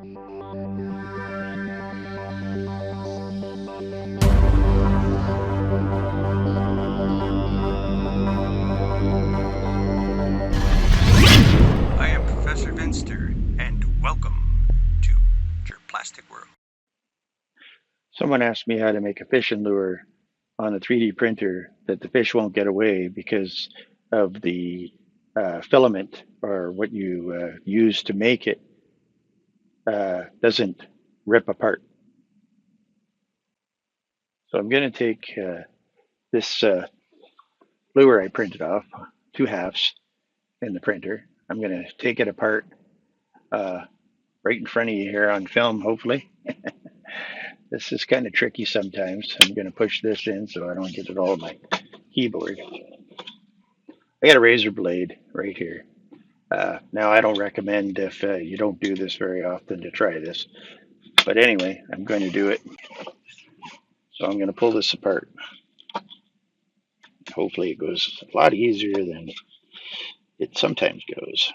I am Professor Vinster, and welcome to Jurplastic World. Someone asked me how to make a fishing lure on a 3D printer that the fish won't get away because of the filament, or what you use to make it doesn't rip apart. So I'm going to take this lure I printed off, 2/2 in the printer. I'm going to take it apart right in front of you here on film, hopefully. This is kind of tricky sometimes. I'm going to push this in so I don't get it all on my keyboard. I got a razor blade right here. Now, I don't recommend, if you don't do this very often, to try this. But anyway, I'm going to do it. So I'm going to pull this apart. Hopefully it goes a lot easier than it sometimes goes.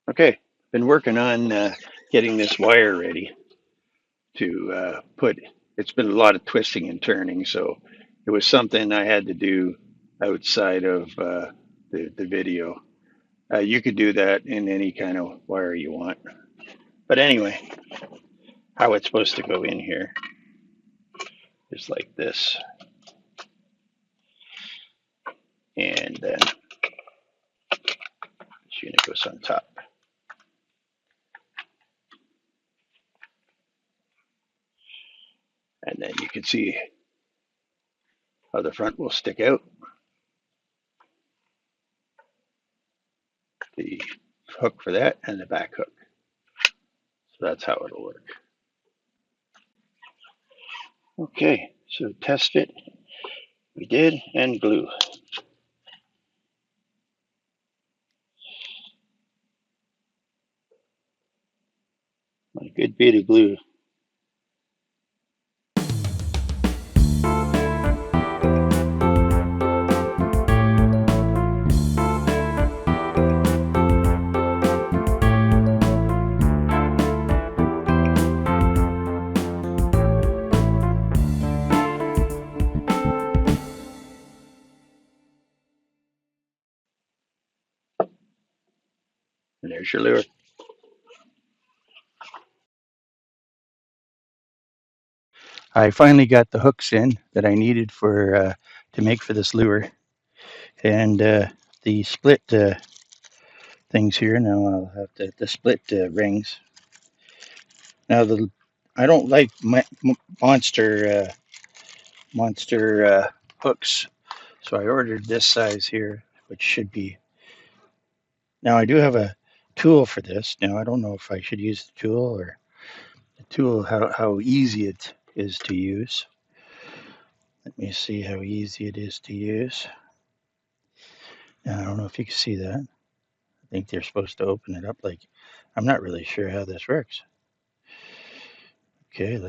Okay, been working on getting this wire ready to put. It's been a lot of twisting and turning, so it was something I had to do outside of the video. You could do that in any kind of wire you want. But anyway, how it's supposed to go in here is like this. And then this unit goes on top. And then you can see how the front will stick out. The hook for that and the back hook. So that's how it'll work. Okay, so test fit we did, and glue. A good bit of glue. And there's your lure. I finally got the hooks in that I needed for to make for this lure, and the split things here. Now I'll have the split rings. Now I don't like monster hooks, so I ordered this size here, which should be. Now I do have a tool for this. Now I don't know if I should use the tool or the tool how easy it is to use. Let me see how easy it is to use. Now I don't know if you can see that. I think they're supposed to open it up like. I'm not really sure how this works. Okay,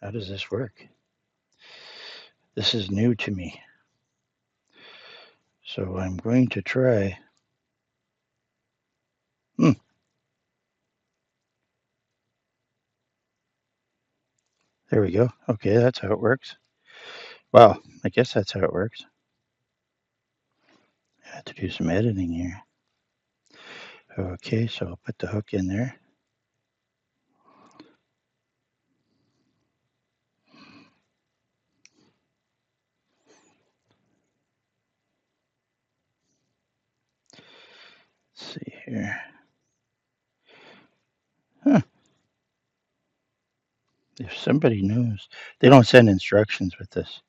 how does this work? This is new to me. So I'm going to try. There we go. Okay, that's how it works. Wow, I guess that's how it works. I have to do some editing here. Okay, so I'll put the hook in there. Let's see here. Huh. If somebody knows, they don't send instructions with this.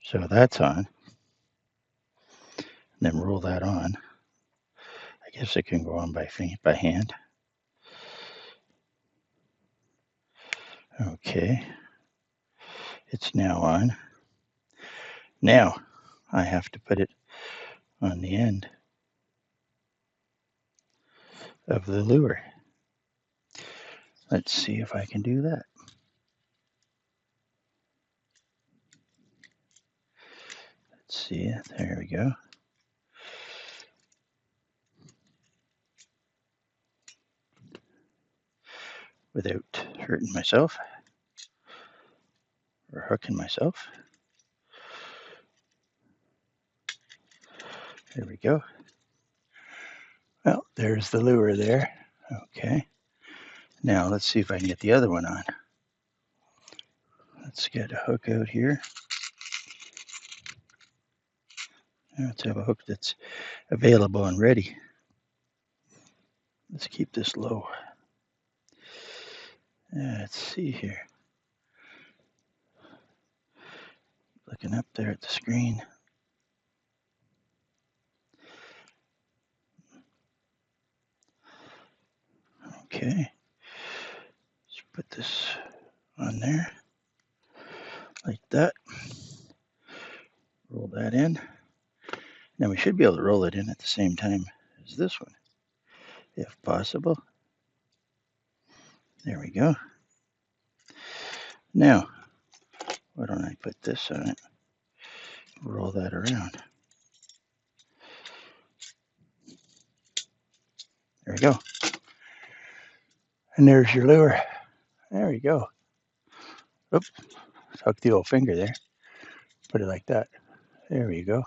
So that's on. And then roll that on. I guess it can go on by hand. Okay. It's now on. Now I have to put it on the end of the lure. Let's see if I can do that. Let's see. There we go. Without hurting myself or hooking myself. There we go. Well, there's the lure there. Okay. Now let's see if I can get the other one on. Let's get a hook out here. Let's have a hook that's available and ready. Let's keep this low. Let's see here. Looking up there at the screen. Okay. Let's put this on there. Like that. Roll that in. Now we should be able to roll it in at the same time as this one, if possible. There we go. Now, why don't I put this on it? Roll that around. There we go. And there's your lure. There we go. Oops, tuck the old finger there. Put it like that. There we go.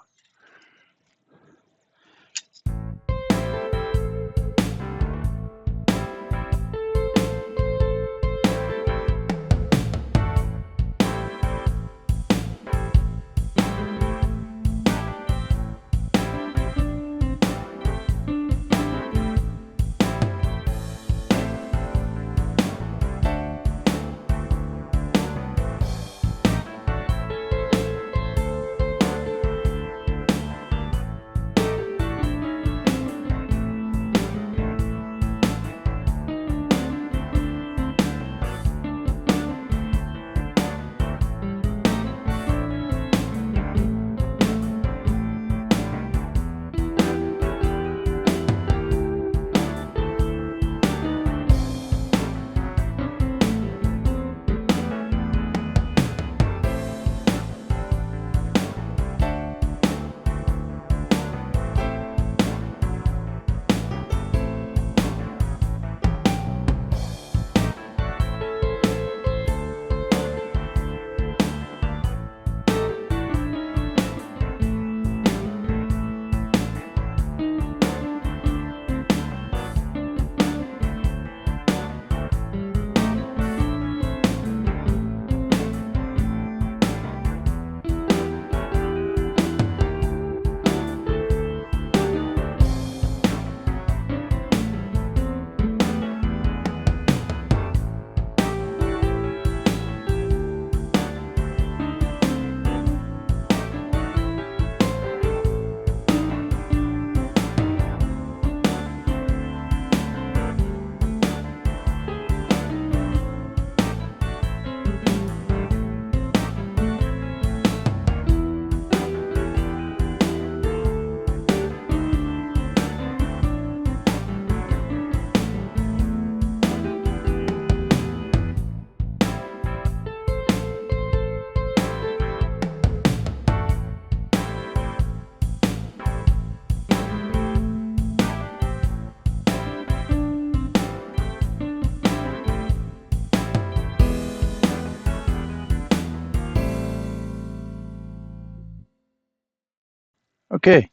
Okay,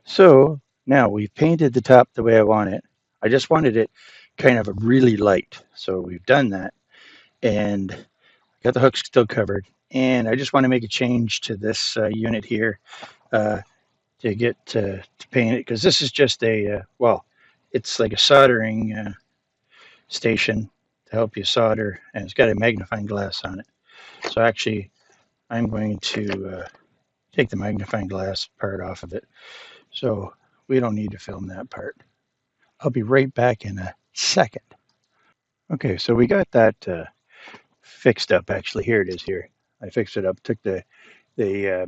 so now we've painted the top the way I want it. I just wanted it kind of a really light. So we've done that and got the hooks still covered. And I just want to make a change to this unit here uh, to get to paint it because this is just well, it's like a soldering station to help you solder, and it's got a magnifying glass on it. So actually, I'm going to take the magnifying glass part off of it. So we don't need to film that part. I'll be right back in a second. Okay, so we got that fixed up. Actually, here it is. Here, I fixed it up. Took the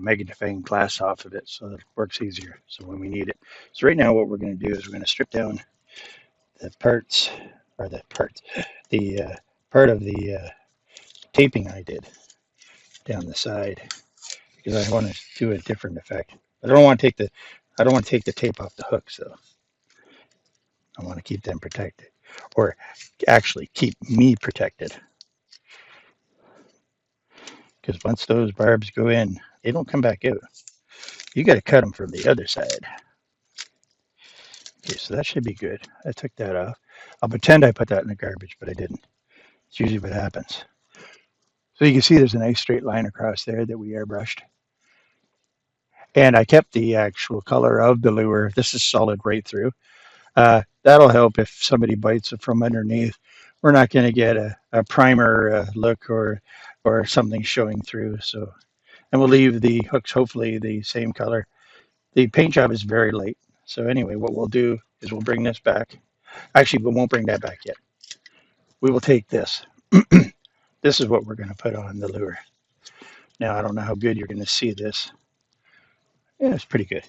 magnifying glass off of it so that it works easier. So when we need it. So right now, what we're going to do is we're going to strip down the parts, or the part of the taping I did down the side because I want to do a different effect. I don't want to take the tape off the hooks though. I want to keep them protected, or actually keep me protected. Because once those barbs go in, they don't come back out. You got to cut them from the other side. Okay, so that should be good. I took that off. I'll pretend I put that in the garbage, but I didn't. It's usually what happens. So you can see there's a nice straight line across there that we airbrushed. And I kept the actual color of the lure. This is solid right through. That'll help if somebody bites it from underneath. We're not going to get a primer look or something showing through. So, and we'll leave the hooks hopefully the same color. The paint job is very light. So anyway, what we'll do is we'll bring this back. Actually, we won't bring that back yet. We will take this. This is what we're going to put on the lure. Now, I don't know how good you're going to see this. Yeah, it's pretty good.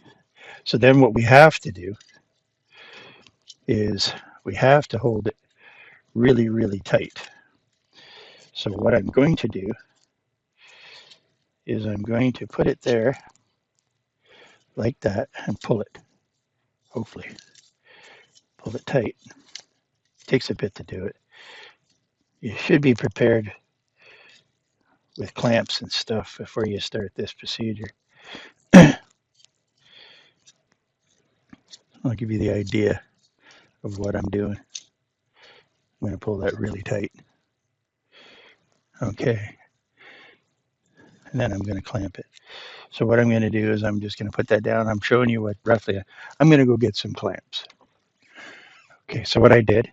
So then what we have to do is we have to hold it really, really tight. So what I'm going to do is I'm going to put it there like that and pull it, hopefully. Pull it tight. It takes a bit to do it. You should be prepared with clamps and stuff before you start this procedure. I'll give you the idea of what I'm doing. I'm going to pull that really tight. Okay. And then I'm going to clamp it. So what I'm going to do is I'm just going to put that down. I'm showing you what roughly, I'm going to go get some clamps. Okay, so what I did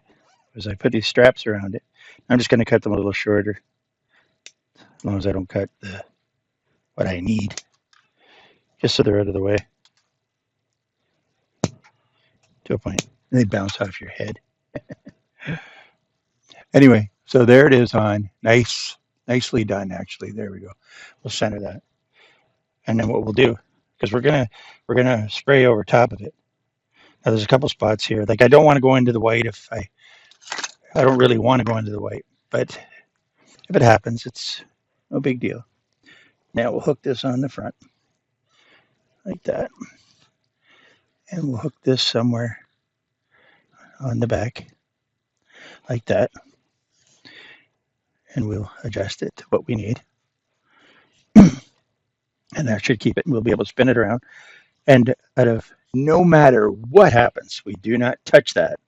was I put these straps around it. I'm just going to cut them a little shorter, as long as I don't cut what I need, just so they're out of the way to a point. And they bounce off your head. Anyway, so there it is on. Nicely done, actually. There we go. We'll center that. And then what we'll do, because we're gonna spray over top of it. Now there's a couple spots here. Like I don't want to go into the white if I don't really want to go into the white, but if it happens, it's no big deal. Now we'll hook this on the front like that, and we'll hook this somewhere on the back like that, and we'll adjust it to what we need, and that should keep it. And we'll be able to spin it around. And out of no matter what happens, we do not touch that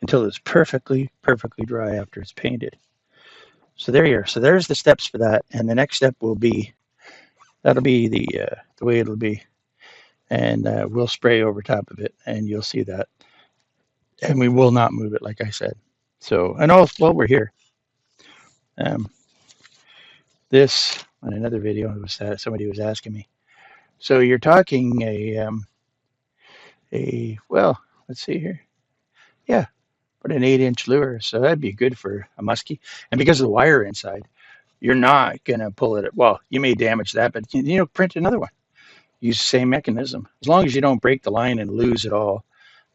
until it's perfectly dry after it's painted. So there you are. So there's the steps for that, and the next step will be that'll be the way it'll be, and we'll spray over top of it, and you'll see that, and we will not move it, like I said. So, and also while we're here, um, this on another video was somebody was asking me. So you're talking a well, let's see here, yeah, but an 8-inch lure, so that'd be good for a muskie, and because of the wire inside, you're not gonna pull it. Well, you may damage that, but print another one. Use the same mechanism. As long as you don't break the line and lose it all,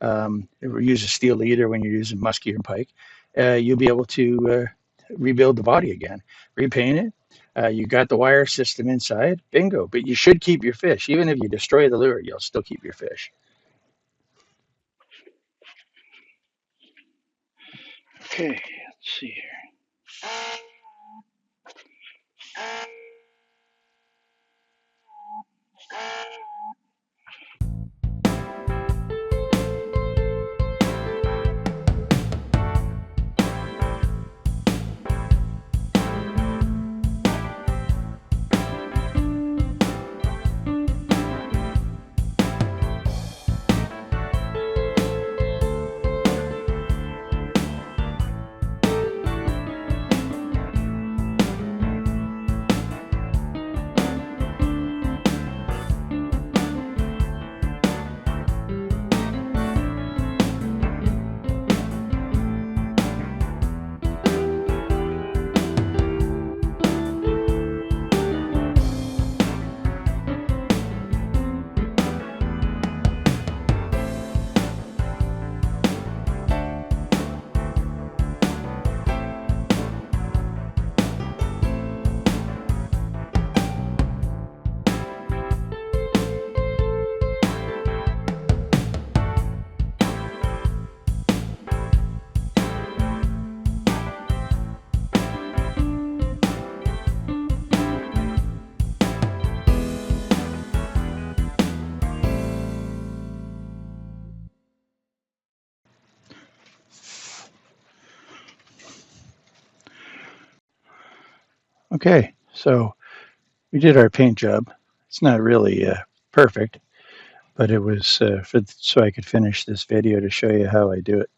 use a steel leader when you're using muskie or pike, you'll be able to rebuild the body again, repaint it. You got the wire system inside, bingo. But you should keep your fish. Even if you destroy the lure, you'll still keep your fish. Okay, let's see here. Okay, so we did our paint job. It's not really perfect, but it was so I could finish this video to show you how I do it.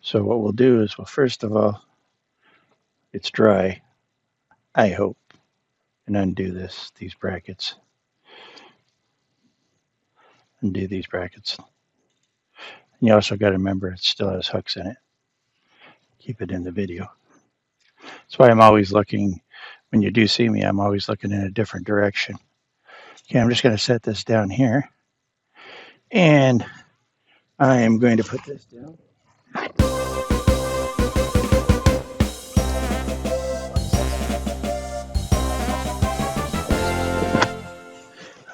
So what we'll do is, well, first of all, it's dry, I hope, and undo these brackets. Undo these brackets. And you also got to remember it still has hooks in it. Keep it in the video. That's why I'm always looking, when you do see me, I'm always looking in a different direction. Okay, I'm just going to set this down here. And I am going to put this down.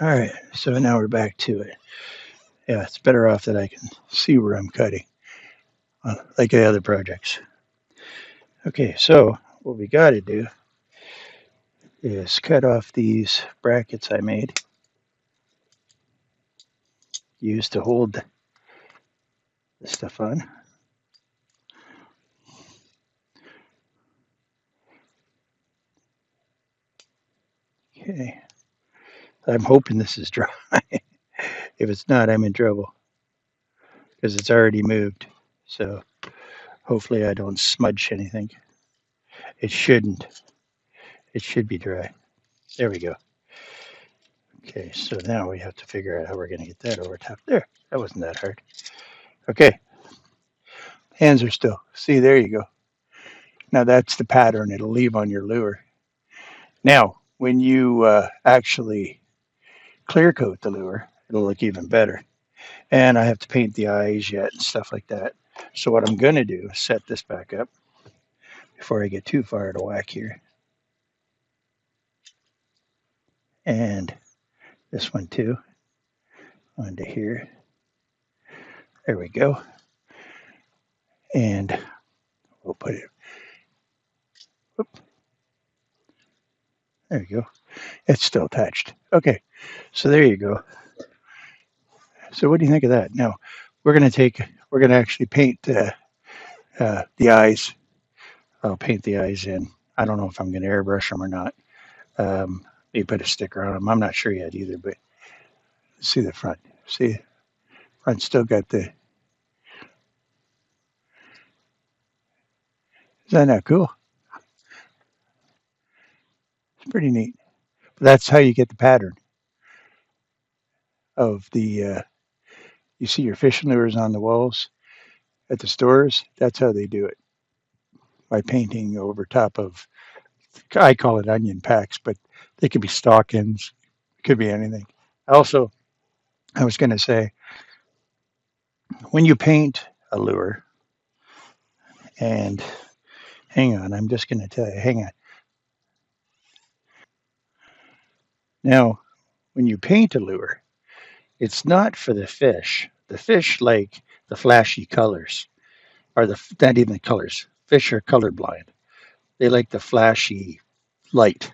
All right, so now we're back to it. Yeah, it's better off that I can see where I'm cutting, like the other projects. Okay, so what we got to do is cut off these brackets I made, used to hold the stuff on. Okay, I'm hoping this is dry. If it's not, I'm in trouble because it's already moved. So hopefully I don't smudge anything. It shouldn't. It should be dry. There we go. Okay, so now we have to figure out how we're going to get that over top. There, that wasn't that hard. Okay, hands are still. See, there you go. Now that's the pattern it'll leave on your lure. Now, when you actually clear coat the lure, it'll look even better. And I have to paint the eyes yet and stuff like that. So what I'm going to do is set this back up before I get too far out of whack here. And this one too, onto here. There we go. And we'll put it, whoop, there you go. It's still attached. Okay, so there you go. So what do you think of that? Now, we're going to actually paint the eyes. I'll paint the eyes in. I don't know if I'm going to airbrush them or not. Maybe put a sticker on them. I'm not sure yet either, but see the front. See, front still got the. Is that not cool? It's pretty neat. But that's how you get the pattern of the. You see your fishing lures on the walls at the stores. That's how they do it by painting over top of. I call it onion packs, but they could be stockings. It could be anything. Also, I was going to say, when you paint a lure, and hang on, I'm just going to tell you, hang on. Now, when you paint a lure, it's not for the fish. The fish like the flashy colors, or not even the colors. Fish are colorblind. They like the flashy light.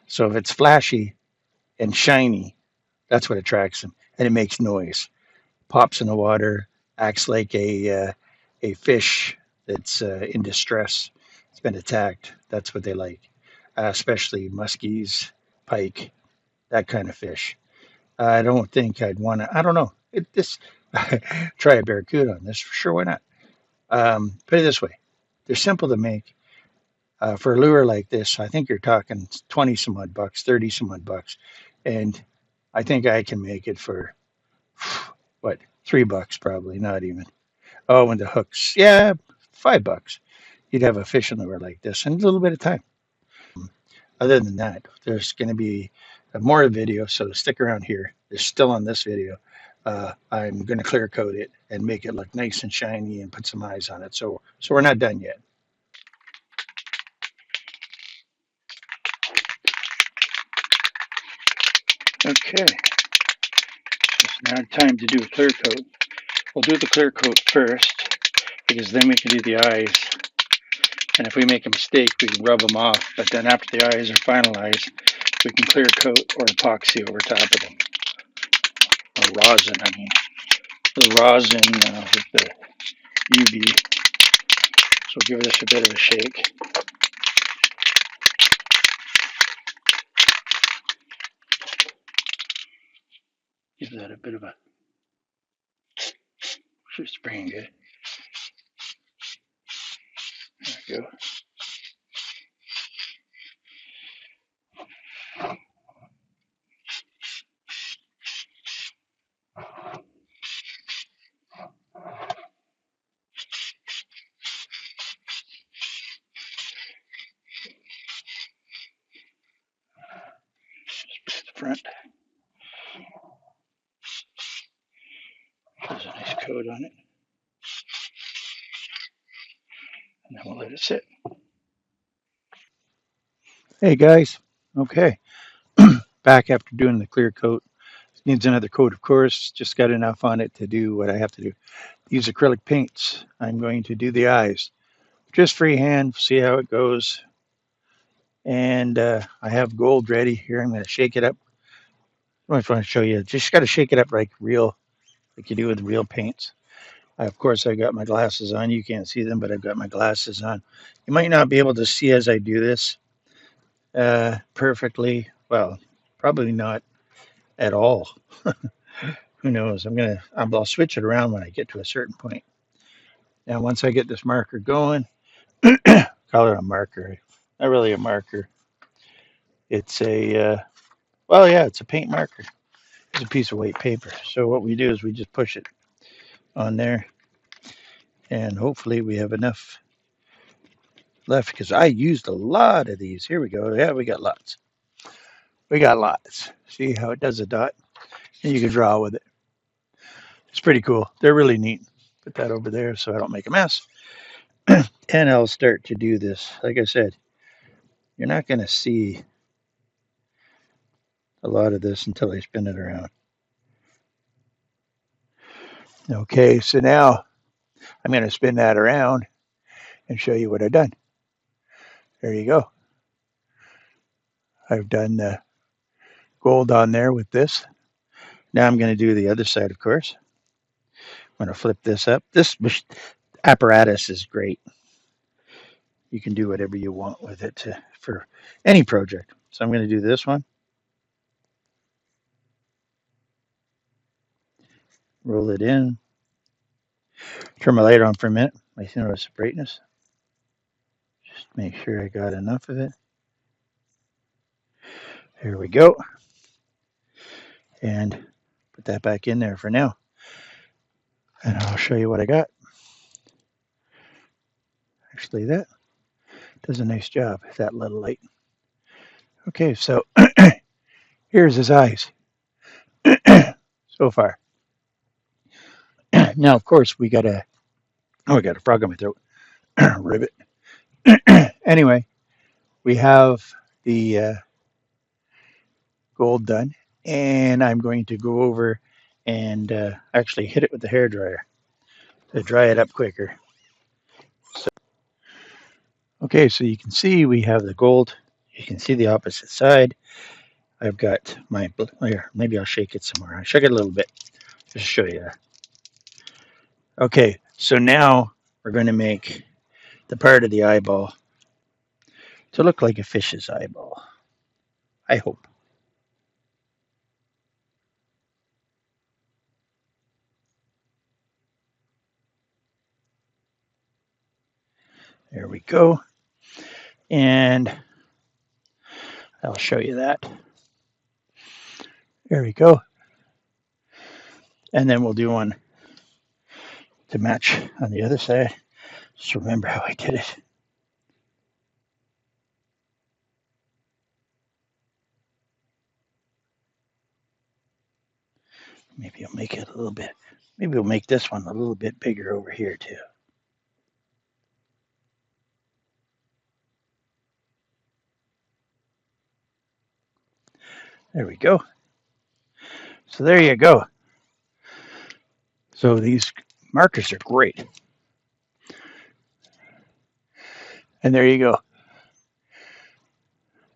So if it's flashy and shiny, that's what attracts them, and it makes noise. Pops in the water, acts like a fish that's in distress. It's been attacked. That's what they like, especially muskies, pike, that kind of fish. I don't think I'd want to. I don't know. This try a barracuda on this for sure. Why not? Put it this way: they're simple to make. For a lure like this, I think you're talking 20 some odd bucks, 30 some odd bucks, and I think I can make it for what, $3 probably, not even. Oh, and the hooks, yeah, $5. You'd have a fishing lure like this in a little bit of time. Other than that, there's going to be more video, so stick around here. There's still on this video. I'm going to clear coat it and make it look nice and shiny and put some eyes on it. So we're not done yet. Okay, it's now time to do a clear coat. We'll do the clear coat first because then we can do the eyes. And if we make a mistake, we can rub them off. But then after the eyes are finalized, we can clear coat or epoxy over top of them. Or rosin, I mean. The rosin with the UV. So we'll give this a bit of a shake. Gives that a bit of a spraying good. There we go. Spray the front. There's a nice coat on it. And then we'll let it sit. Hey guys. Okay. Back after doing the clear coat. Needs another coat, of course. Just got enough on it to do what I have to do. These acrylic paints. I'm going to do the eyes. Just freehand, see how it goes. And I have gold ready here. I'm going to shake it up. I just want to show you. Just got to shake it up like real, like you do with real paints. Of course, I've got my glasses on. You can't see them, but I've got my glasses on. You might not be able to see as I do this perfectly. Well, probably not at all. Who knows? I'll switch it around when I get to a certain point. Now, once I get this marker going, call it a marker. Not really a marker. It's it's a paint marker. It's a piece of white paper. So what we do is we just push it on there, and hopefully we have enough left because I used a lot of these. Here we go. Yeah, we got lots. We got lots. See how it does a dot? And you can draw with it. It's pretty cool. They're really neat. Put that over there so I don't make a mess. And I'll start to do this. Like I said, you're not going to see a lot of this until I spin it around. Okay, so now I'm going to spin that around and show you what I've done. There you go. I've done the gold on there with this. Now I'm going to do the other side, of course. I'm going to flip this up. This apparatus is great. You can do whatever you want with it for any project. So I'm going to do this one. Roll it in. Turn my light on for a minute. I notice the brightness. Just make sure I got enough of it. There we go. And put that back in there for now. And I'll show you what I got. Actually, that does a nice job, that little light. Okay, so here's his eyes so far. Now, of course, we got a frog in my throat. Ribbit. Anyway, we have the gold done, and I'm going to go over and actually hit it with the hair dryer to dry it up quicker. Okay, so you can see we have the gold. You can see the opposite side. I've got my, here, maybe I'll shake it some more. I'll shake it a little bit just to show you. Okay, so now we're going to make the part of the eyeball to look like a fish's eyeball. I hope. There we go. And I'll show you that. There we go. And then we'll do one to match on the other side. Just remember how I did it. Maybe I'll make it a little bit. Maybe we'll make this one a little bit bigger over here too. There we go. So there you go. So these markers are great. And there you go.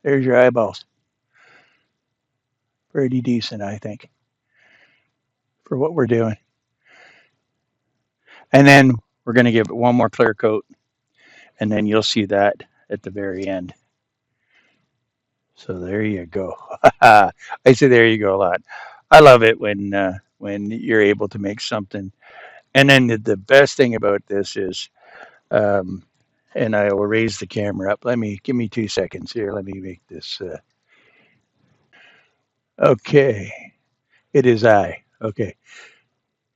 There's your eyeballs. Pretty decent, I think, for what we're doing. And then we're going to give it one more clear coat, and then you'll see that at the very end. So there you go. I say there you go a lot. I love it when you're able to make something. And then the best thing about this is, um, and I will raise the camera up. Let me give me 2 seconds here. Let me make this. Okay, it is I. Okay,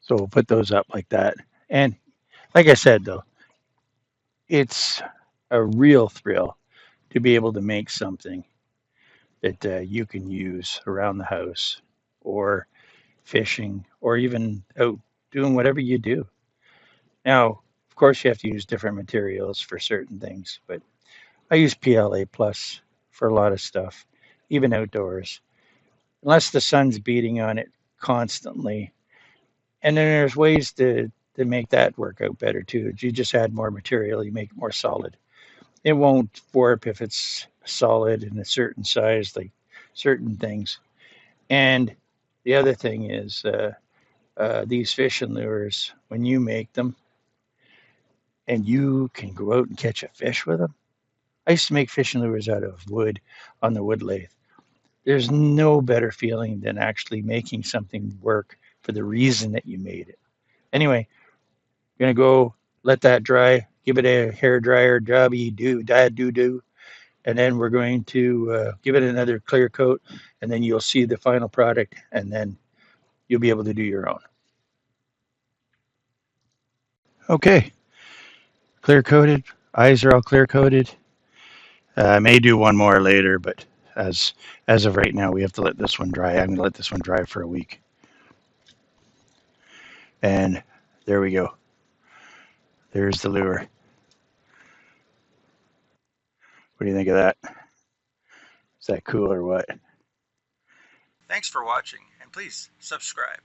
so we'll put those up like that. And like I said, though, it's a real thrill to be able to make something that you can use around the house, or fishing, or even out doing whatever you do. Now, of course, you have to use different materials for certain things, but I use PLA plus for a lot of stuff, even outdoors, unless the sun's beating on it constantly. And then there's ways to make that work out better too. You just add more material, you make it more solid. It won't warp if it's solid in a certain size, like certain things. And the other thing is, these fishing lures, when you make them and you can go out and catch a fish with them. I used to make fishing lures out of wood on the wood lathe. There's no better feeling than actually making something work for the reason that you made it. Anyway, I'm gonna go let that dry, give it a hair dryer jobby do dad do, and then we're going to give it another clear coat, and then you'll see the final product, and then you'll be able to do your own. Okay, clear coated. Eyes are all clear coated. I may do one more later, but as as of right now, we have to let this one dry. I'm gonna let this one dry for a week, and there we go. There's the lure. What do you think of that? Is that cool or what? Thanks for watching, and please subscribe.